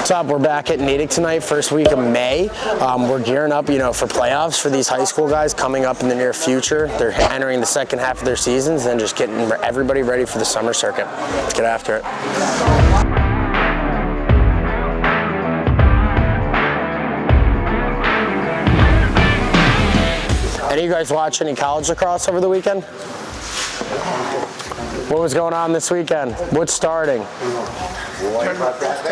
What's up? We're back at Natick tonight, first week of May. We're gearing up, for playoffs for these high school guys coming up in the near future. They're entering the second half of their seasons and just getting everybody ready for the summer circuit. Let's get after it. Any of you guys watch any college lacrosse over the weekend? What was going on this weekend? What's starting?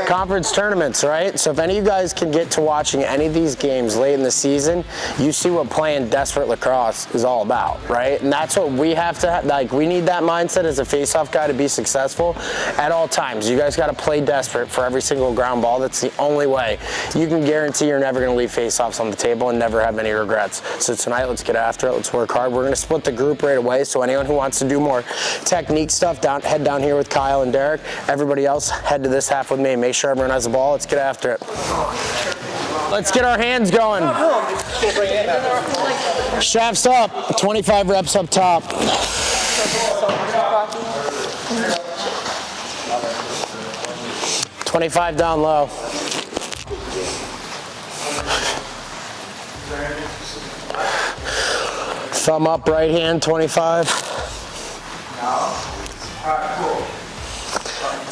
Conference tournaments, right? So if any of you guys can get to watching any of these games late in the season, you see what playing desperate lacrosse is all about, right? And that's what we have to, we need that mindset as a face-off guy to be successful at all times. You guys got to play desperate for every single ground ball. That's the only way you can guarantee you're never going to leave face-offs on the table and never have any regrets. So tonight, let's get after it. Let's work hard. We're going to split the group right away. So anyone who wants to do more technique stuff, head down here with Kyle and Derek. Everybody else, head to this half with me. Make sure everyone has the ball. Let's get after it. Let's get our hands going. Shafts up. 25 reps up top. $25 down low. Thumb up, right hand, 25.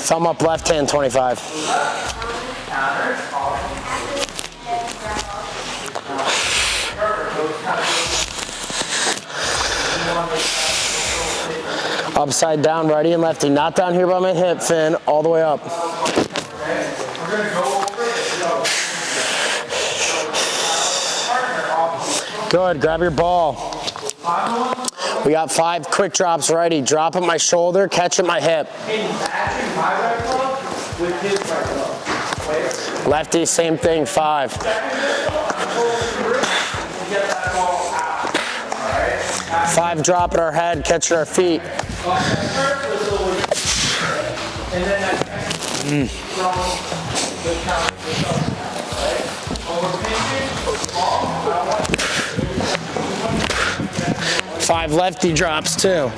Thumb up, left hand, 25. Upside down, righty and lefty. Not down here by my hip, Finn. All the way up. Good, grab your ball. We got 5 quick drops, righty. Drop at my shoulder, catch at my hip. Lefty, same thing, 5. 5 drop at our head, catch at our feet. 5 lefty drops too.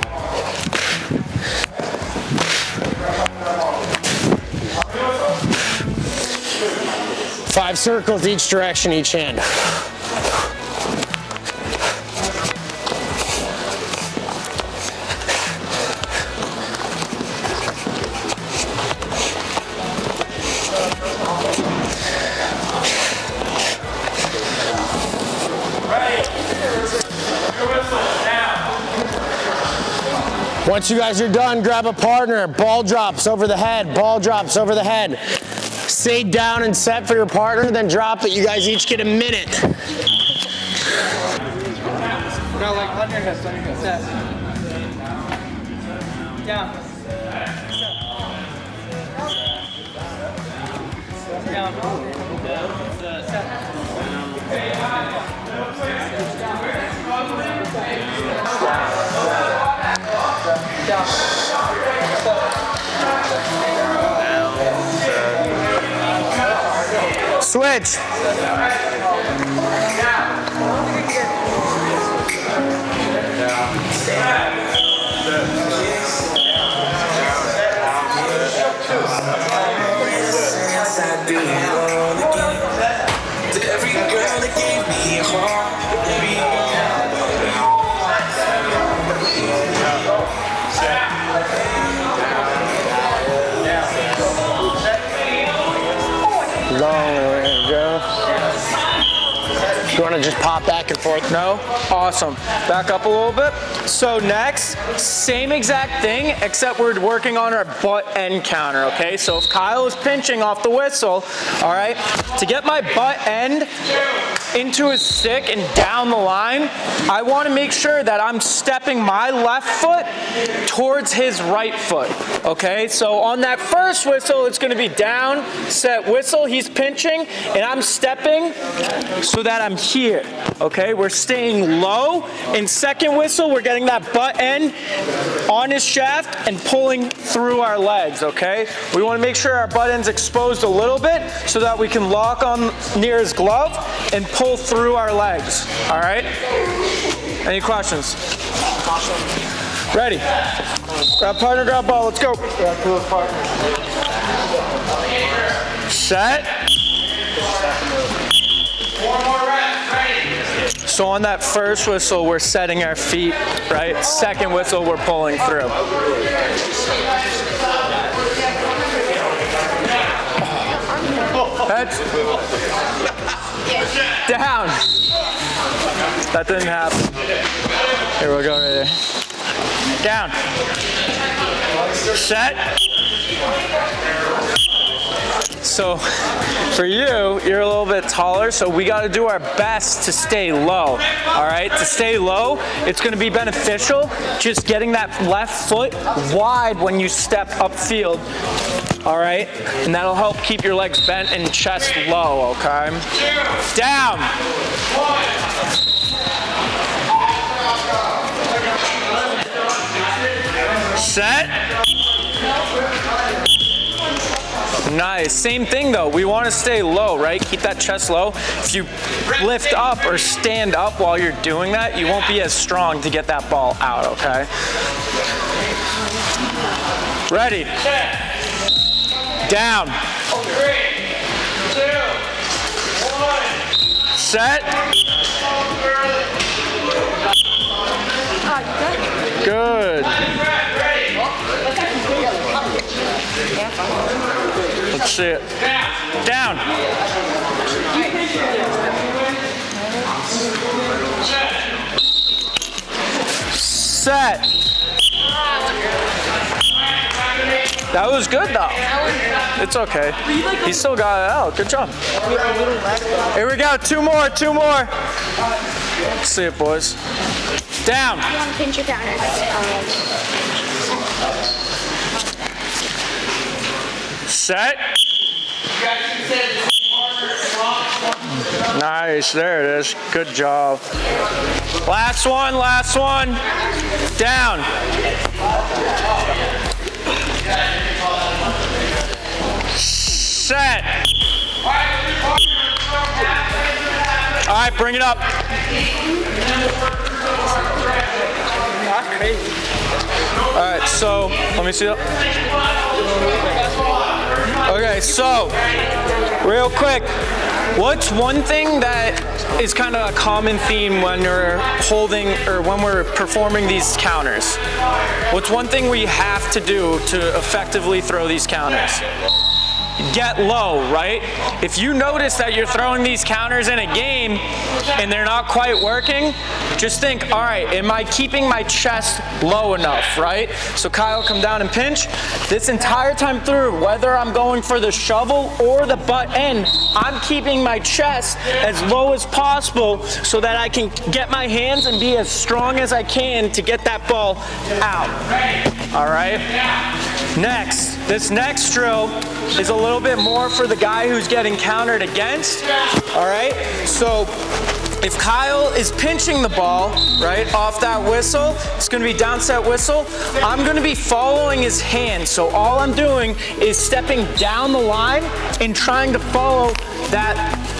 5 circles each direction, each hand. Once you guys are done, grab a partner. Ball drops over the head. Ball drops over the head. Stay down and set for your partner, then drop it. You guys each get a minute. No, like on your hips, set. Down. Down. Set. Down. Switch. You want to just pop back and forth? No? Awesome. Back up a little bit. So next, same exact thing, except we're working on our butt end counter, okay? So if Kyle is pinching off the whistle, all right, to get my butt end into his stick and down the line, I want to make sure that I'm stepping my left foot towards his right foot, okay? So on that first whistle, it's going to be down, set, whistle, he's pinching, and I'm stepping so that I'm here, okay? We're staying low. In second whistle, we're getting that butt end on his shaft and pulling through our legs, okay? We want to make sure our butt end's exposed a little bit so that we can lock on near his glove and pull through our legs, all right? Any questions? Ready? Grab partner, grab ball, let's go. Set. So on that first whistle, we're setting our feet, right? Second whistle, we're pulling through. Heads. Down. That didn't happen. Here we go right there. Down. Set. So for you, you're a little bit taller, so we got to do our best to stay low, all right? To stay low, it's going to be beneficial just getting that left foot wide when you step upfield, all right? And that'll help keep your legs bent and chest low, okay? Down. Set. Nice. Same thing though. We want to stay low, right? Keep that chest low. If you lift up or stand up while you're doing that, you won't be as strong to get that ball out, okay? Ready. Down. 3, 2, 1. Set. Good. Let's see it. Down. Set. That was good though. It's okay. He still got it out. Good job. Here we go. Two more. Let's see it, boys. Down. You want to pinch your counter. Set. Nice, there it is. Good job. Last one. Down. Set. All right, bring it up. That's crazy. All right, so let me see that. Okay, so real quick, what's one thing that is kind of a common theme when we're holding or when we're performing these counters? What's one thing we have to do to effectively throw these counters? Get low, right? If you notice that you're throwing these counters in a game and they're not quite working, just think, all right, am I keeping my chest low enough, right? So Kyle, come down and pinch. This entire time through, whether I'm going for the shovel or the butt end, I'm keeping my chest as low as possible so that I can get my hands and be as strong as I can to get that ball out, all right? Next, this next drill is a little bit more for the guy who's getting countered against, all right? So if Kyle is pinching the ball, right, off that whistle, it's gonna be downset whistle, I'm gonna be following his hand. So all I'm doing is stepping down the line and trying to follow that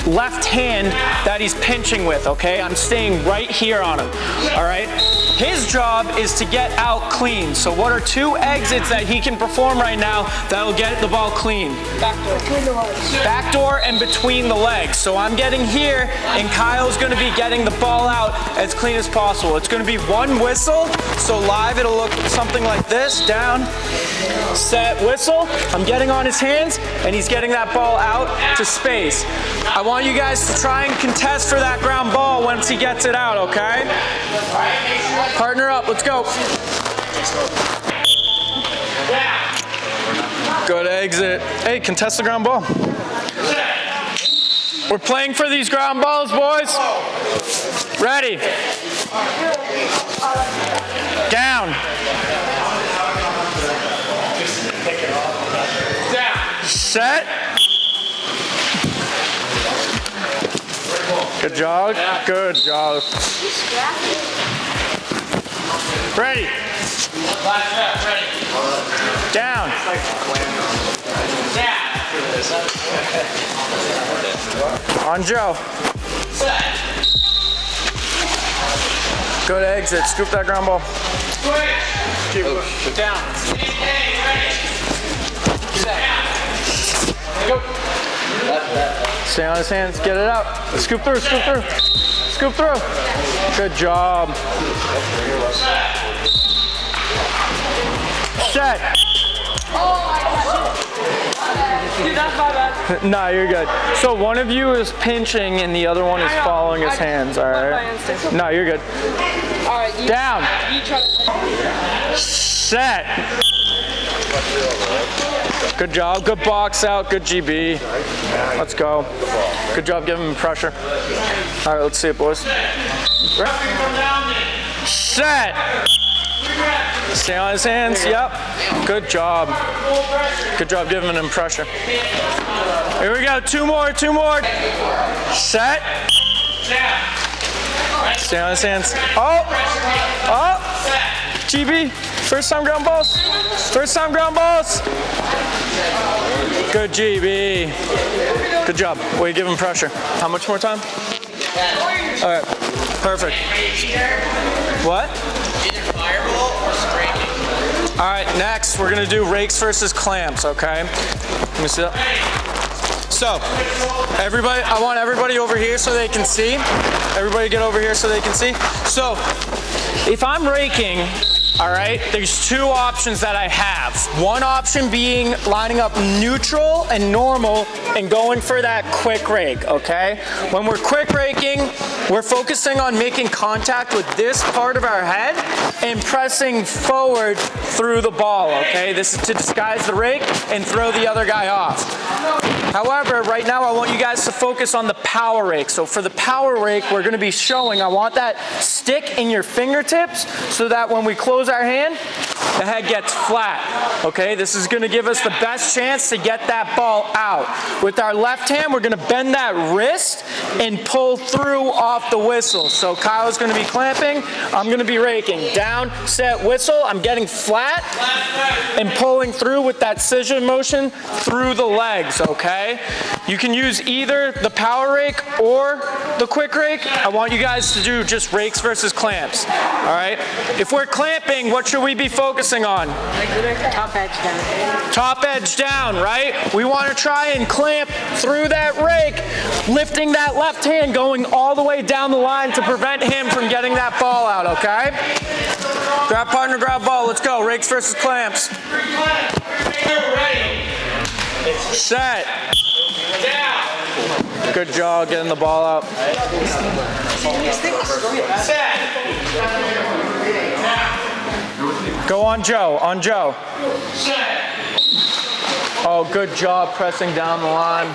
left hand that he's pinching with, okay? I'm staying right here on him, all right? His job is to get out clean. So what are 2 exits that he can perform right now that'll get the ball clean? Backdoor. Between the legs. Backdoor and between the legs. So I'm getting here and Kyle's gonna be getting the ball out as clean as possible. It's gonna be 1 whistle. So live it'll look something like this. Down, set, whistle. I'm getting on his hands and he's getting that ball out to space. I want you guys to try and contest for that ground ball once he gets it out, okay? Partner up, let's go. Good exit. Hey, contest the ground ball. We're playing for these ground balls, boys. Ready. Down. Set. Good job. Good job. Ready. Down. On Joe. Good exit. Scoop that ground ball. Down. Go. Stay on his hands, get it out. Scoop through, scoop through. Scoop through. Good job. Set. Dude, that's my bad. Nah, you're good. So one of you is pinching and the other one is following his hands, all right? No, you're good. All right, you, Down. You try to... Set. Good job. Good box out. Good GB. Let's go. Good job giving him pressure. All right, let's see it, boys. Set. Stay on his hands. Yep. Good job. Good job giving him pressure. Here we go. Two more. Two more. Set. Stay on his hands. Oh. Oh. GB. First time ground balls. First time ground balls. Good GB. Good job. Way to give him pressure. How much more time? All right. Perfect. What? Either fireball or striking. All right, next we're gonna do rakes versus clamps, okay? Let me see that. So, everybody, I want everybody over here so they can see. Everybody get over here so they can see. So, if I'm raking, all right, there's two options that I have. One option being lining up neutral and normal and going for that quick rake, okay? When we're quick raking, we're focusing on making contact with this part of our head and pressing forward through the ball, okay? This is to disguise the rake and throw the other guy off. However, right now I want you guys to focus on the power rake. So for the power rake, we're gonna be showing, I want that stick in your fingertips so that when we close our hand, the head gets flat, okay? This is gonna give us the best chance to get that ball out. With our left hand, we're gonna bend that wrist and pull through off the whistle. So Kyle's gonna be clamping, I'm gonna be raking. Down, set, whistle, I'm getting flat and pulling through with that scissor motion through the legs, okay? You can use either the power rake or the quick rake. I want you guys to do just rakes versus clamps, all right? If we're clamping, what should we be focusing on? Top edge down. Top edge down, right? We want to try and clamp through that rake, lifting that left hand, going all the way down the line to prevent him from getting that ball out, okay? Grab partner, grab ball, let's go. Rakes versus clamps. Set. Good job getting the ball out. Set. Go on Joe, on Joe. Oh, good job pressing down the line.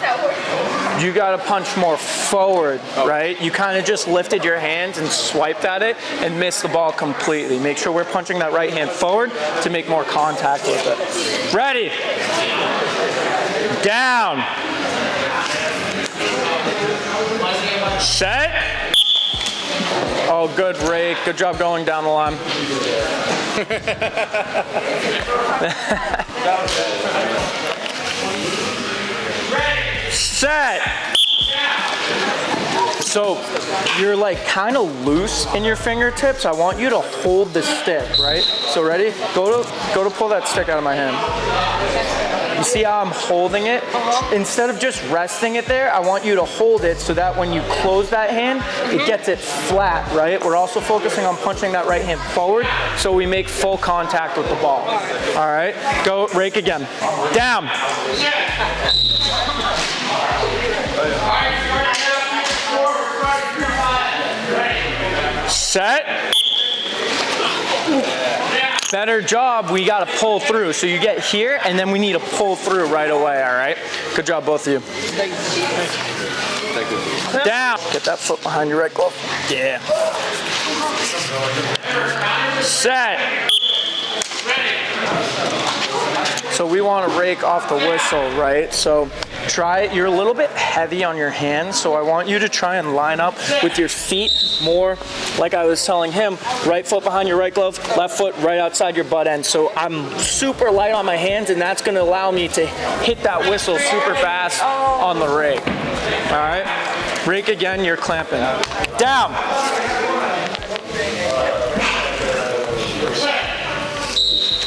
You gotta punch more forward, right? You kind of just lifted your hands and swiped at it and missed the ball completely. Make sure we're punching that right hand forward to make more contact with it. Ready? Down. Set. Oh, good rake. Good job going down the line. Set. So you're like kind of loose in your fingertips. I want you to hold the stick, right? So ready? Go to pull that stick out of my hand. You see how I'm holding it? Instead of just resting it there, I want you to hold it so that when you close that hand, it gets it flat, right? We're also focusing on punching that right hand forward so we make full contact with the ball. All right, go rake again. Down. Set. Better job, we gotta pull through. So you get here and then we need to pull through right away, all right? Good job, both of you. Down. Get that foot behind your right glove. Yeah. Set. So we want to rake off the whistle, right? So try it. You're a little bit heavy on your hands, so I want you to try and line up with your feet more, like I was telling him, right foot behind your right glove, left foot right outside your butt end. So I'm super light on my hands, and that's going to allow me to hit that whistle super fast on the rake. All right? Rake again, you're clamping. Down.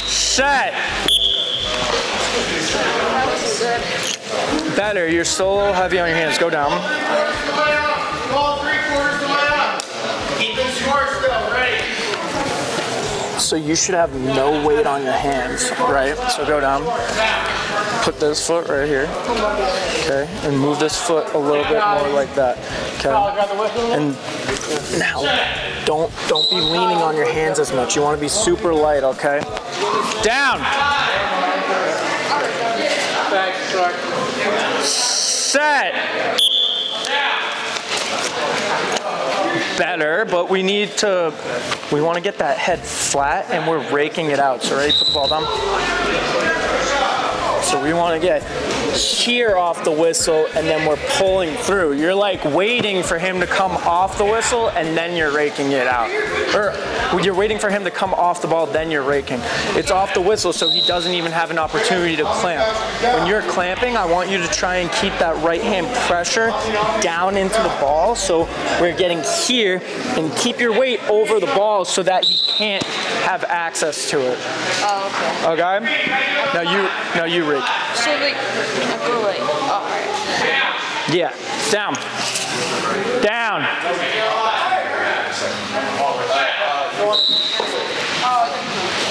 Set. Better, you're still a little heavy on your hands. Go down. Keeping score still, ready. So you should have no weight on your hands, right? So go down. Put this foot right here. Okay, and move this foot a little bit more like that. Okay. And now, don't be leaning on your hands as much. You want to be super light, okay? Down. Set. Better, but we want to get that head flat and we're raking it out. So ready, put the ball down. So we want to get here off the whistle and then we're pulling through. You're like waiting for him to come off the whistle and then you're raking it out. Or you're waiting for him to come off the ball, then you're raking. It's off the whistle so he doesn't even have an opportunity to clamp. When you're clamping, I want you to try and keep that right hand pressure down into the ball so we're getting here and keep your weight over the ball so that he can't have access to it. Oh, okay. Okay? Now you rake. So like, I go like, alright. Yeah, down. Down.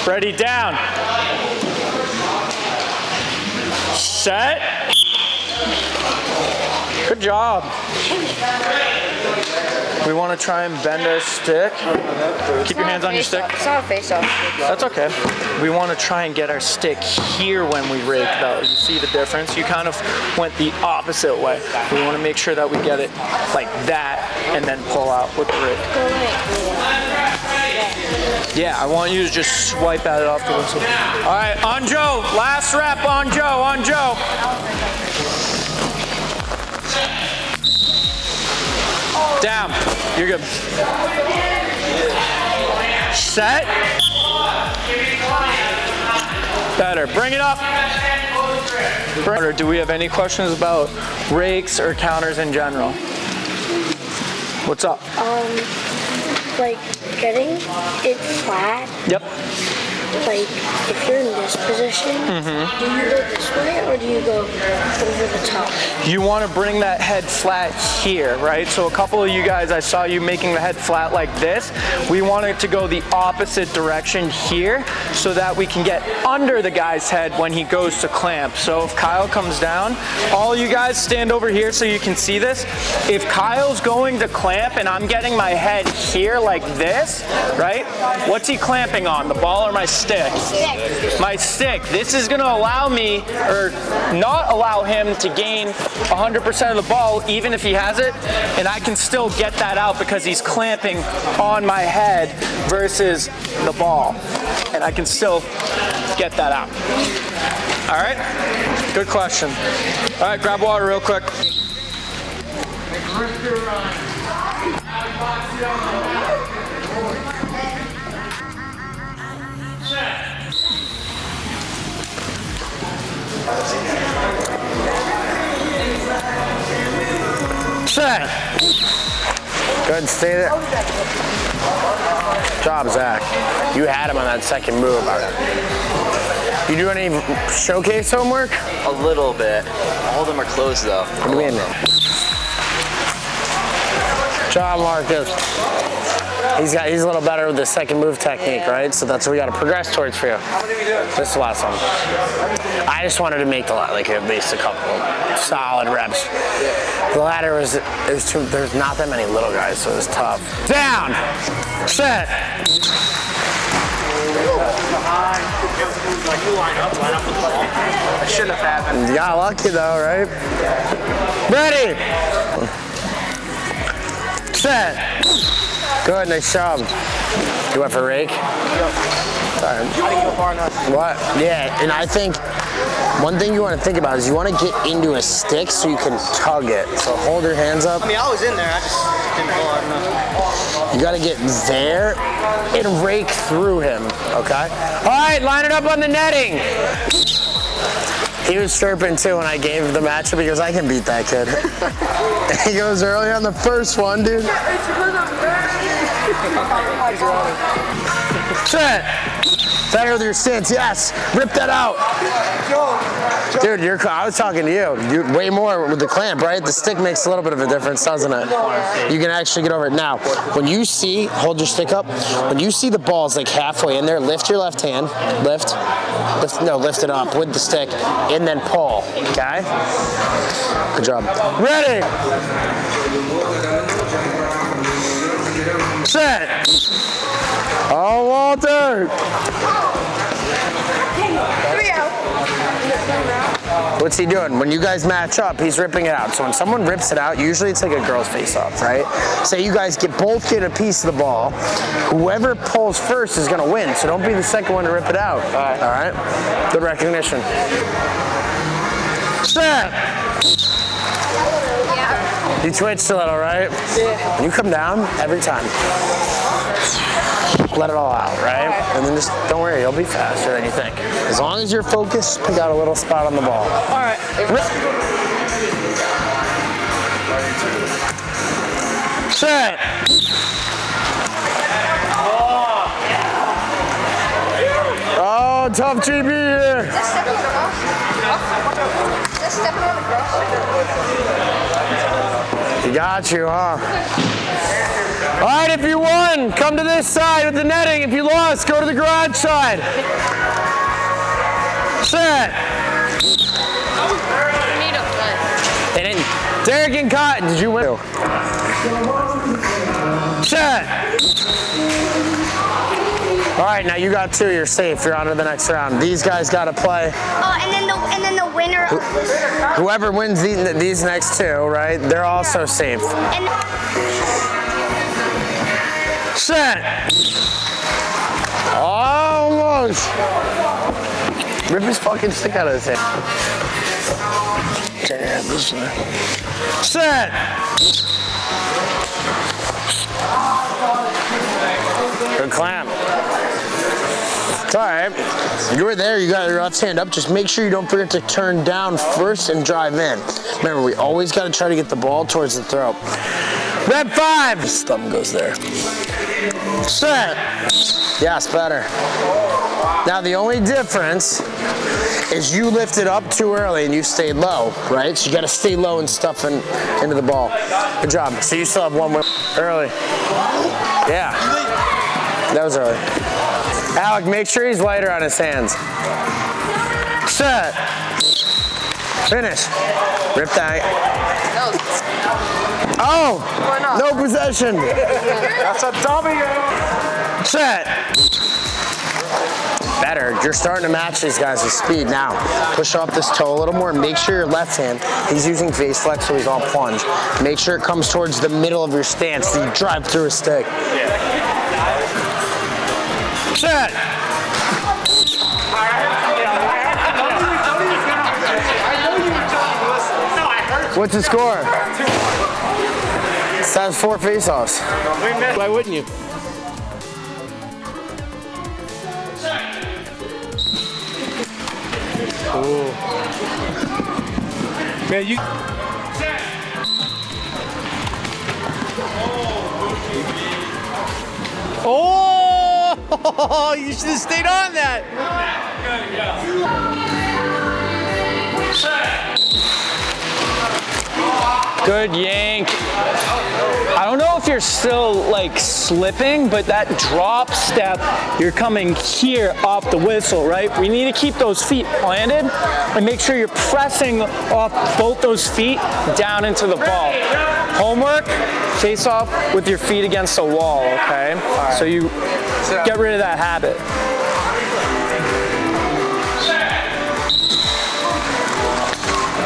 Ready, down. Set. Good job. We want to try and bend our stick. Keep your hands on your stick. It's not a face-off. That's okay. We want to try and get our stick here when we rake though. You see the difference? You kind of went the opposite way. We want to make sure that we get it like that and then pull out with the rake. Yeah, I want you to just swipe at it off the whistle. All right, on Joe. Last rep on Joe, on Joe. Down. You're good. Set. Better. Bring it up. Do we have any questions about rakes or counters in general? What's up? Like getting it flat. Yep. Like if you're in this position, do you go this way or do you go over the top? You want to bring that head flat here, right? So a couple of you guys, I saw you making the head flat like this. We want it to go the opposite direction here so that we can get under the guy's head when he goes to clamp. So if Kyle comes down, all you guys stand over here so you can see this. If Kyle's going to clamp and I'm getting my head here like this, right? What's he clamping on, the ball or my stick? My stick. This is going to allow me, or not allow him to gain 100% of the ball even if he has it, and I can still get that out because he's clamping on my head versus the ball, and I can still get that out. All right? Good question. All right, grab water real quick. Set. Good, stay there. Good job, Zach. You had him on that second move. You do any showcase homework? A little bit. All of them are closed though. What do you mean? Good job, Marcus. He's a little better with the second move technique, right? So that's what we got to progress towards for you. This is the last one. I just wanted to make like at least a couple solid reps. The ladder there's not that many little guys, so it's tough. Down, set. That shouldn't have happened. You got lucky though, right? Ready. Set. Good, nice job. You went for rake? Yep. Sorry. I didn't go far enough. What? Yeah, and I think one thing you want to think about is you want to get into a stick so you can tug it. So hold your hands up. I mean, I was in there. I just didn't go hard enough. You got to get there and rake through him, okay? All right, line it up on the netting. He was chirping too when I gave the matchup because I can beat that kid. He goes early on the first one, dude. Set. Better with your stance, yes. Rip that out. Dude, I was talking to you. You're way more with the clamp, right? The stick makes a little bit of a difference, doesn't it? You can actually get over it. Now, when you see, hold your stick up, when you see the balls like halfway in there, lift your left hand, lift it up with the stick, and then pull, okay? Good job. Ready? Set. Oh, Walter. What's he doing? When you guys match up, he's ripping it out. So when someone rips it out, usually it's like a girl's face-off, right? Say you guys both get a piece of the ball. Whoever pulls first is gonna win, so don't be the second one to rip it out. All right? Good recognition. Set! Yeah. You twitched a little, right? Yeah. When you come down, every time, let it all out, right? And then just, don't worry, you'll be faster than you think. As long as you're focused, pick out a little spot on the ball. All right. Set. Oh, tough GB here. He got you, huh? All right, if you won, come to this side with the netting. If you lost, go to the garage side. Set. They didn't. Derek and Cotton, did you win? Set. All right, now you got two. You're safe. You're on to the next round. These guys got to play. Oh, and then the winner of this. Whoever wins these next two, right? They're also safe. Set. Almost. Rip his fucking stick out of his hand. Turn your head this way. Set. Good clamp. It's all right. You were there. You got your left hand up. Just make sure you don't forget to turn down first and drive in. Remember, we always got to try to get the ball towards the throat. Rep 5. His thumb goes there. Set. Yes, better. Now the only difference is you lifted up too early and you stayed low, right? So you got to stay low and stuff into the ball. Good job. So you still have one win early. Yeah. That was early. Alec, make sure he's lighter on his hands. Set. Finish. Rip that. Oh! No possession. That's a W. Set. Better. You're starting to match these guys with speed now. Push off this toe a little more. Make sure your left hand, he's using face flex, so he's all plunge. Make sure it comes towards the middle of your stance so you drive through a stick. Set. What's the score? That's 4 face-offs. Why wouldn't you? Ooh. Man, you. Oh! You should have stayed on that. Good yank. I don't know if you're still like slipping, but that drop step, you're coming here off the whistle, right? We need to keep those feet planted and make sure you're pressing off both those feet down into the ball. Homework, face off with your feet against the wall, okay? Right. So you get rid of that habit.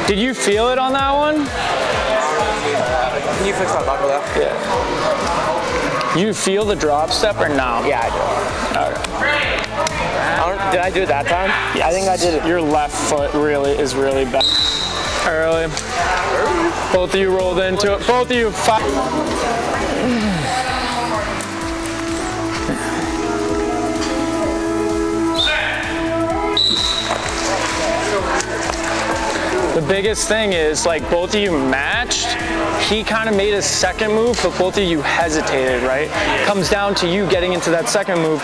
Did you feel it on that one? Can you fix my buckle though? Yeah. You feel the drop step or no? Yeah, I do. Okay. Did I do it that time? Yes. I think I did it. Your left foot is really bad. Early. Both of you rolled into it. Both of you. The biggest thing is, like, both of you matched. He kind of made his second move, but both of you hesitated, right? Comes down to you getting into that second move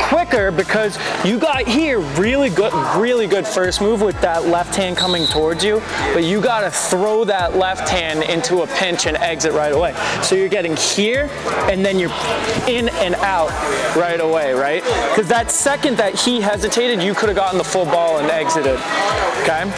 quicker because you got here really good first move with that left hand coming towards you, but you got to throw that left hand into a pinch and exit right away. So you're getting here, and then you're in and out right away, right? Because that second that he hesitated, you could have gotten the full ball and exited, okay?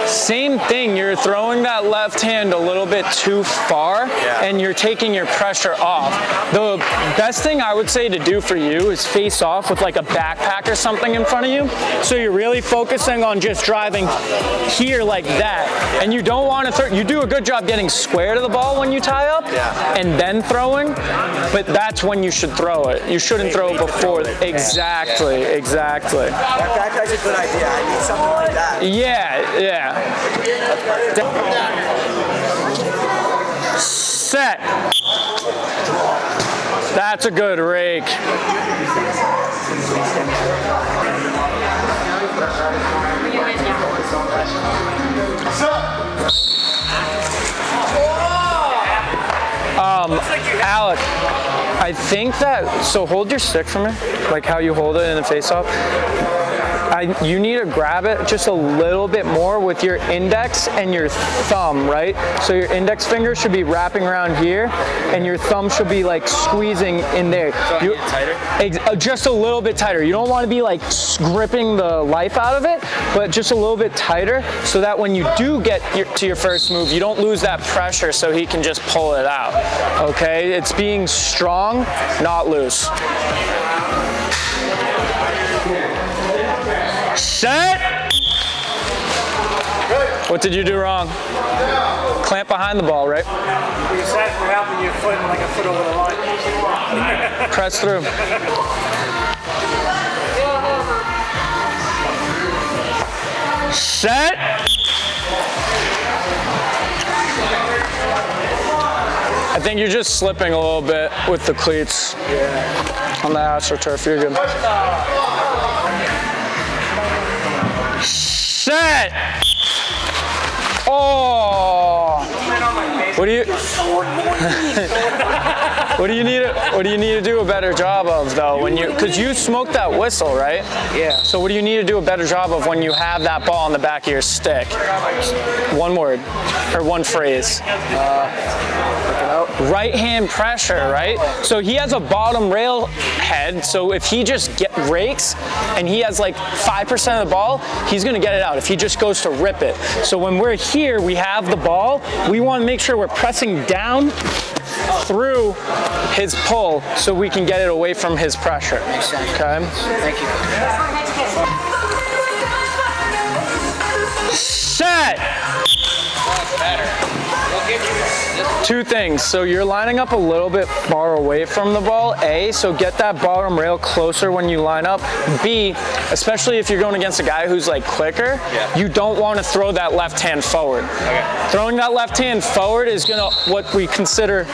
Same thing, you're throwing that left hand a little bit too far and you're taking your pressure off. The best thing I would say to do for you is face off with like a backpack or something in front of you. So you're really focusing on just driving here like that. And you don't want to throw, you do a good job getting square to the ball when you tie up and then throwing, but that's when you should throw it. You shouldn't throw it before. Exactly. That backpack's a good idea. I need something like that. Yeah. Set. That's a good rake. Alec, I think that, so hold your stick for me, like how you hold it in the face-off. You need to grab it just a little bit more with your index and your thumb, right? So your index finger should be wrapping around here, and your thumb should be like squeezing in there. So tighter? Just a little bit tighter. You don't want to be like gripping the life out of it, but just a little bit tighter so that when you do get to your first move, you don't lose that pressure so he can just pull it out, okay? It's being strong, not loose. Set! What did you do wrong? Clamp behind the ball, right? You said wrapping your foot like a foot over the line. Press through. Set! I think you're just slipping a little bit with the cleats on the AstroTurf. You're good. Set! Oh! What do you need to do a better job of though because you smoked that whistle, right? Yeah. So what do you need to do a better job of when you have that ball on the back of your stick? One word or one phrase. Right hand pressure, right? So he has a bottom rail head, so if he just rakes and he has like 5% of the ball, he's gonna get it out if he just goes to rip it. So when we're here, we have the ball, we wanna make sure we're pressing down through his pull so we can get it away from his pressure. Okay? Thank you. Set! Two things. So you're lining up a little bit far away from the ball, A, so get that bottom rail closer when you line up. B, especially if you're going against a guy who's like quicker, you don't want to throw that left hand forward. Okay. Throwing that left hand forward is gonna, what we consider,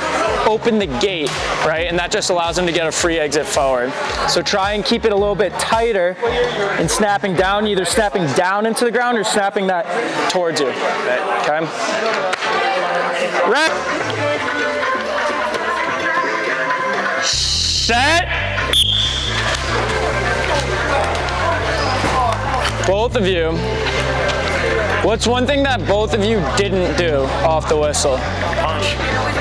open the gate, right? And that just allows him to get a free exit forward. So try and keep it a little bit tighter and snapping down, either snapping down into the ground or snapping that towards you. Okay? Right. Set. Both of you. What's one thing that both of you didn't do off the whistle?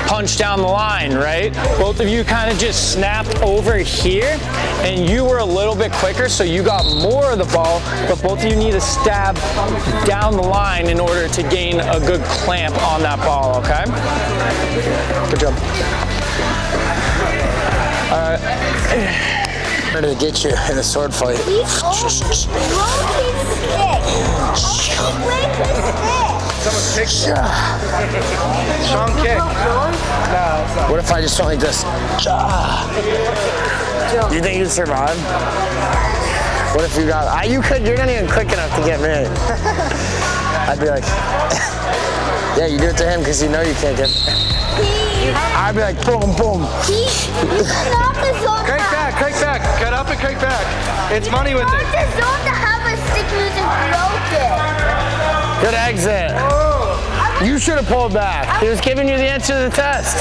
Punch down the line, right? Both of you kind of just snapped over here, and you were a little bit quicker, so you got more of the ball, but both of you need to stab down the line in order to gain a good clamp on that ball, okay? Good job. All right. Ready to get you in a sword fight. Someone kicked you. Strong kick. What if I just went like this? Do you think you'd survive? What if you got? You could. You're not even quick enough to get me. I'd be like, yeah, you do it to him because you know you can't get. I'd be like, boom, boom. He's not the zone. Crank back. Get up and crank back. It's money with it. Not the zone to have a stick loose and broke it. Good exit. You should have pulled back. He was giving you the answer to the test.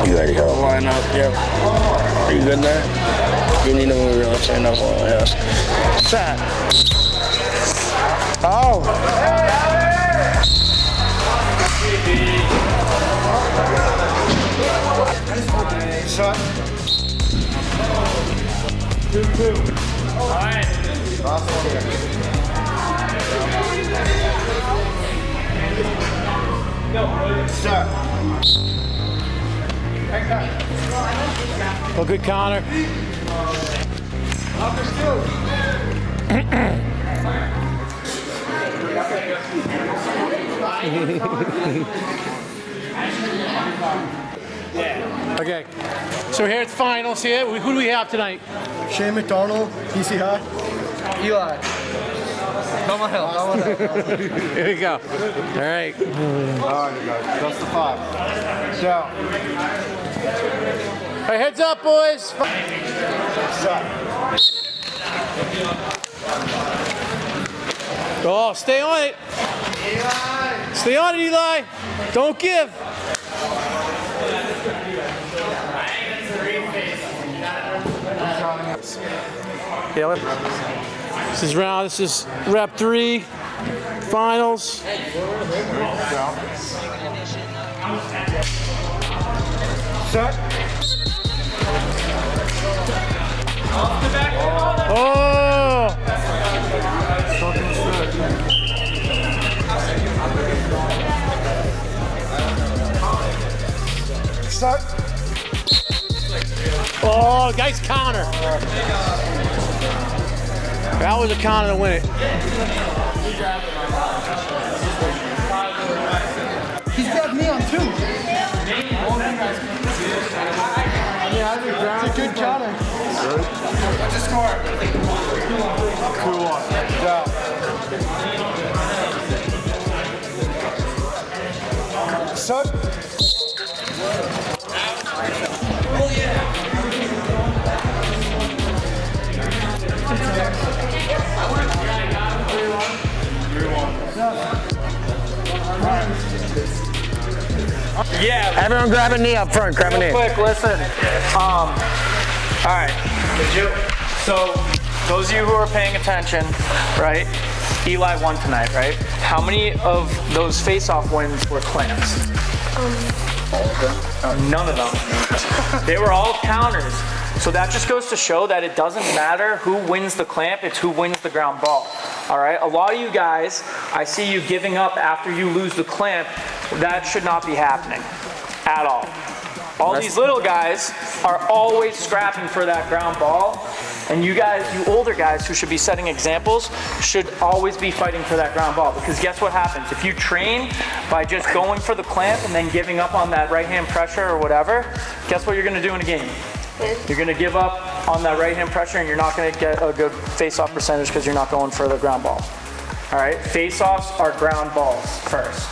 You ready to go? Line up, yep. Are you good there? You need to move your left hand up a little, yes. Set. Oh. Shot. 2-2. All right. Last one here. Shot. Well, good counter. Okay, so here it's finals here. Who do we have tonight? Shane McDonald, PC High. Eli. Come on, help. Here we go. All right. All right, you guys. Just the 5. Down. Hey, heads up, boys. Shot. Oh, stay on it. Stay on it, Eli. Don't give. This is rep 3, finals. Shot. Oh! Shot. Oh, nice counter. That was a counter to win it. He's got me on 2. It's a good counter. What's the score? 2-1. Down. Shot. Yeah. Everyone grab a knee up front. Grab a knee. Quick, listen. All right. So, those of you who are paying attention, right? Eli won tonight, right? How many of those face-off wins were clamps? None of them. They were all counters. So that just goes to show that it doesn't matter who wins the clamp, it's who wins the ground ball. All right, a lot of you guys, I see you giving up after you lose the clamp. That should not be happening at all. All these little guys are always scrapping for that ground ball. And you guys, you older guys who should be setting examples, should always be fighting for that ground ball. Because guess what happens? If you train by just going for the clamp and then giving up on that right hand pressure or whatever, guess what you're gonna do in a game? You're gonna give up on that right hand pressure and you're not gonna get a good face-off percentage because you're not going for the ground ball. All right, face-offs are ground balls first.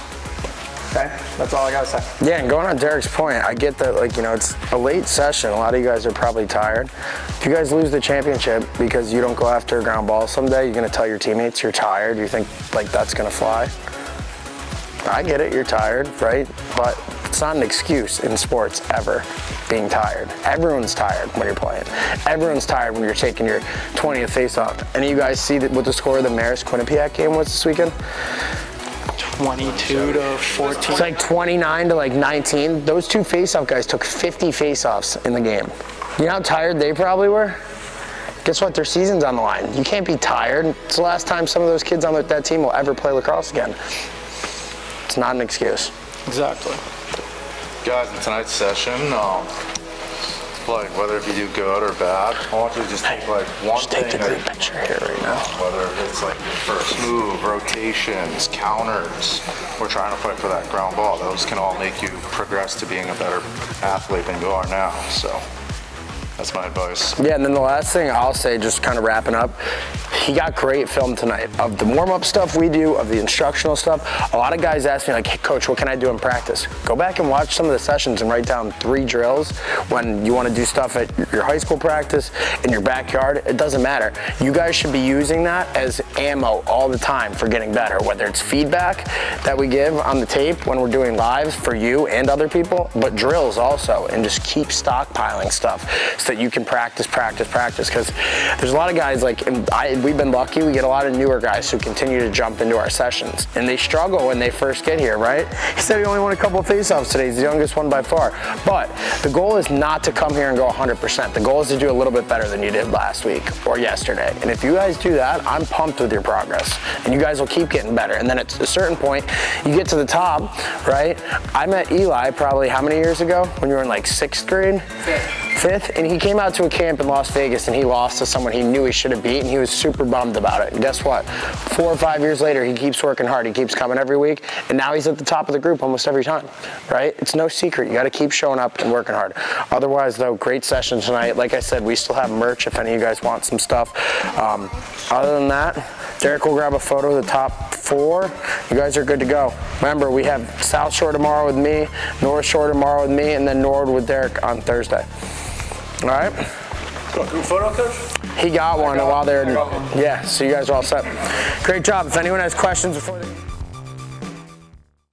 Okay, that's all I gotta say. Yeah, and going on Derek's point, I get that, like, you know, it's a late session. A lot of you guys are probably tired. If you guys lose the championship because you don't go after a ground ball someday, you're gonna tell your teammates you're tired. You think, like, that's gonna fly? I get it, you're tired, right? But it's not an excuse in sports ever, being tired. Everyone's tired when you're playing. Everyone's tired when you're taking your 20th face-off. And you guys see what the score of the Marist-Quinnipiac game was this weekend? 22 to 14. It's like 29 to like 19. Those two face-off guys took 50 face-offs in the game. You know how tired they probably were? Guess what? Their season's on the line. You can't be tired. It's the last time some of those kids on that team will ever play lacrosse again. It's not an excuse. Exactly. Guys, in tonight's session, like whether if you do good or bad, I want you to just take like one Just take thing. the group picture here right now. Whether it's like your first move, rotations, counters, we're trying to fight for that ground ball. Those can all make you progress to being a better athlete than you are now. So That's my advice. Yeah, and then the last thing I'll say, just kind of wrapping up, he got great film tonight of the warm-up stuff we do, of the instructional stuff. A lot of guys ask me like, hey coach, what can I do in practice? Go back and watch some of the sessions and write down 3 drills when you want to do stuff at your high school practice, in your backyard. It doesn't matter. You guys should be using that as ammo all the time for getting better, whether it's feedback that we give on the tape when we're doing lives for you and other people, but drills also, and just keep stockpiling stuff so that you can practice, because there's a lot of guys like, we've been lucky, we get a lot of newer guys who continue to jump into our sessions, and they struggle when they first get here, right? He said he only won a couple of face-offs today. He's the youngest one by far. But the goal is not to come here and go 100%. The goal is to do a little bit better than you did last week or yesterday. And if you guys do that, I'm pumped with your progress. And you guys will keep getting better. And then at a certain point, you get to the top, right? I met Eli probably how many years ago? When you were in like 6th grade? Fifth, and he came out to a camp in Las Vegas and he lost to someone he knew he should have beat, and he was super bummed about it. And guess what? 4 or 5 years later, he keeps working hard. He keeps coming every week, and now he's at the top of the group almost every time, right? It's no secret. You got to keep showing up and working hard. Otherwise, though, great session tonight. Like I said, we still have merch if any of you guys want some stuff. Other than that, Derek will grab a photo of the top 4. You guys are good to go. Remember, we have South Shore tomorrow with me, North Shore tomorrow with me, and then Norwood with Derek on Thursday. All right. Got a group photo, coach? He got one while they're, yeah, so you guys are all set. Great job. If anyone has questions before they...